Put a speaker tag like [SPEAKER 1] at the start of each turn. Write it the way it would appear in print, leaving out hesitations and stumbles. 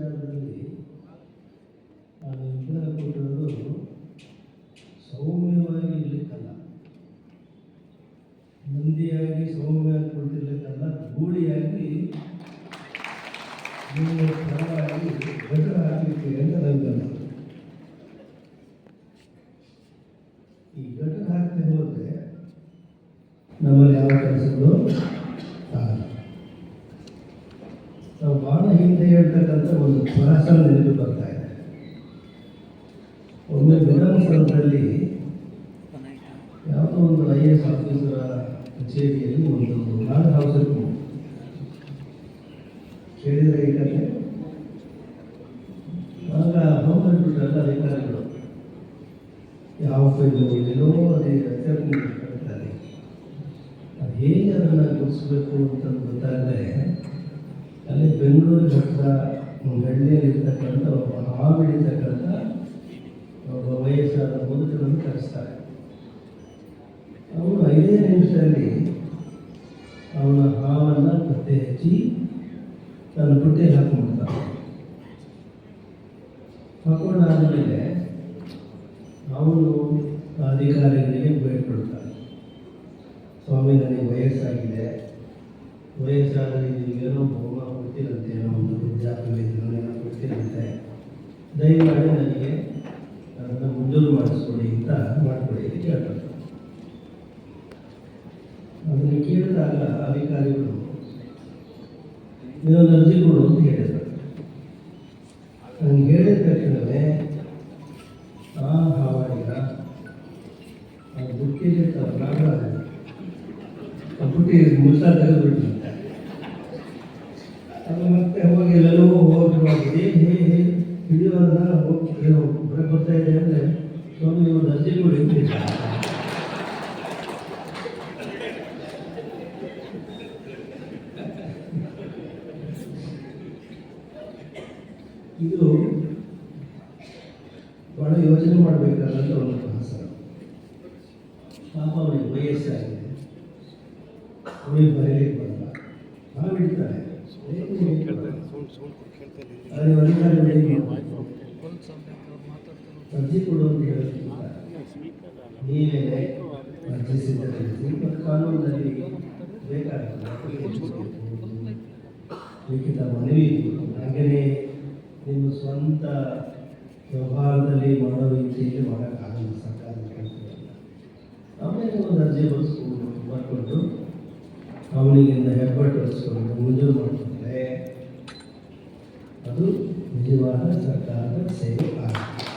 [SPEAKER 1] ವಿಚಾರದಲ್ಲಿ ನಾನು ನಿರ್ಧಾರ ಕೊಟ್ಟಿರೋದು ಸೌಮ್ಯವಾಗಿ ಇರಲಿಕ್ಕಲ್ಲ, ಮಂದಿಯಾಗಿ ಸೌಮ್ಯವಾಗಿ ಕೊಡ್ತಿರ್ಲಿಕ್ಕಲ್ಲ, ಗೂಳಿಯಾಗಿ ನಿಮ್ಮ ಪರವಾಗಿ ಗಟರ ಹಾಕಲಿಕ್ಕೆ ಅಂತ ನನಗಲ್ಲ. ಈ ಗಟರ ಹಾಕ್ತಾ ಹೋದರೆ ನಮ್ಮಲ್ಲಿ ಯಾವ ಕೆಲಸಗಳು ಆಗಲ್ಲ. ನಾವು ಭಾಳ ಹಿಂದೆ ಹೇಳ್ತಕ್ಕಂಥ ಒಂದು ಪ್ರಹಸನ ನೆನಪು ಬರ್ತಾ ಇದೆ. ಒಮ್ಮೆ ವಿಧಾನಸೌಧದಲ್ಲಿ ಯಾವುದೋ ಒಂದು IAS ಆಫೀಸರ ಕಚೇರಿಯಲ್ಲಿ ಒಂದು ನಾಡ ಹೌಸಲ್ಲಿ ಕೇಳಿದರೆ ಈ ಕಡೆ ಆಗ ಹೋಗ್ಬಿಟ್ರಲ್ಲ ಅಧಿಕಾರಿಗಳು ಯಾವ ಫೈಲು ಎಲ್ಲೋ ಅದೇ ಕರೀತಾರೆ. ಅದು ಹೇಗೆ ಅದನ್ನು ಗುರುತಿಸ್ಬೇಕು ಅಂತ ಗೊತ್ತಾಗದೆ ಅಲ್ಲಿ ಬೆಂಗಳೂರಿಗೆ ಹತ್ತಿರ ಬೆಳ್ಳಿಯಲ್ಲಿರ್ತಕ್ಕಂಥ ಹಾವಿಡಿರ್ತಕ್ಕಂಥ ಒಬ್ಬ ವಯಸ್ಸಾದ ಮುದುಕರನ್ನು ಕರೆಸ್ತಾರೆ. ಅವನು 5 ನಿಮಿಷದಲ್ಲಿ ಅವನ ಹಾವನ್ನು ಪತ್ತೆ ಹಚ್ಚಿ ತನ್ನ ಪುಟ್ಟಿಗೆ ಹಾಕೊಂಡ್ಬಿಡ್ತಾನೆ. ಹಾಕೊಂಡಾದಮೇಲೆ ಅವನು ಅಧಿಕಾರಿಗಳಿಗೆ ಬೇಡ್ಕೊಳ್ತಾನೆ, ಸ್ವಾಮಿ ನನಗೆ ವಯಸ್ಸಾದರೆ ನಿಮಗೇನೋ ಬಹುಮ ಕೊಡ್ತೀರಂತೆ, ಏನೋ ಒಂದು ವೃದ್ಧಾಪ್ಯವೇತನ ಕೊಡ್ತೀರಂತೆ, ದಯಮಾಡಿ ನನಗೆ ಅದನ್ನು ಮಂಜೂರು ಮಾಡಿಸ್ಕೊಡಿ ಅಂತ ಮಾಡಿಕೊಡಿ ಅಂತ ಕೇಳ್ತಾರೆ. ಅದನ್ನು ಕೇಳಿದಾಗ ಅಧಿಕಾರಿಗಳು ಇನ್ನೊಂದು ಅರ್ಜಿ ಕೊಡು ಅಂತ ಹೇಳಿದರು. ನನಗೆ ಹೇಳಿದ ತಕ್ಷಣವೇ ಆ ಹಾವಾಡಿಗ ಆ ಬುಟ್ಟಿಗೆ ಬುಟ್ಟಿ ಮುಸ ತೆಗೆದುಬಿಟ್ಟಂತೆ. ಅದು ಮತ್ತೆ ಹೋಗಿ ಎಲ್ಲರೂ ಹೋಗಿ ಹಿಡಿಯೋದನ್ನ ಹೊರಗೆ ಬರ್ತಾ ಇದೆ ಅಂದರೆ ಸ್ವಾಮಿ ಒಂದು ಅರ್ಜಿ ಕೊಡಿ ಅಂತ. ಇದು ಬಹಳ ಯೋಚನೆ ಮಾಡಬೇಕಾದಂಥ ಒಂದು ಪ್ರಹಸನ. ಪಾಪ ಅವನಿಗೆ ವಯಸ್ಸಾಗಿದೆ, ಅವನಿಗೆ ಬರೀಲಿಕ್ಕೆ ಬರಲ್ಲ, ನಾವು ಹಿಡ್ತಾನೆ. ಅರ್ಜಿ ಕೊಡು ಅಂತ ಹೇಳೋದ್ಕಿಂತ ನೀವೇ ಅರ್ಜಿ ಸಿದ್ಧಪಡಿಸಿ ಮತ್ತು ಕಾನೂನಿನಲ್ಲಿ ಬೇಕಾಗಲ್ಲ ಲಿಖಿತ ಮನವಿ, ಹಾಗೆಯೇ ನಿಮ್ಮ ಸ್ವಂತ ವ್ಯವಹಾರದಲ್ಲಿ ಮಾಡೋ ರೀತಿಯಲ್ಲಿ ಮಾಡೋಕ್ಕಾಗಲ್ಲ, ಸರ್ಕಾರದ ಕೆಲಸದಲ್ಲಿ. ಆಮೇಲೆ ಒಂದು ಅರ್ಜಿ ಬರ್ಕೊಂಡು ಅವನಿಗಿಂದ ಹೆಬ್ಬಟ್ಟು ಹೊರಿಸ್ಕೊಂಡು ಮಂಜೂರು ಮಾಡಿಕೊಂಡ್ರೆ ಅದು ನಿಜವಾದ ಸರ್ಕಾರದ ಸೇವೆ ಆಗುತ್ತೆ.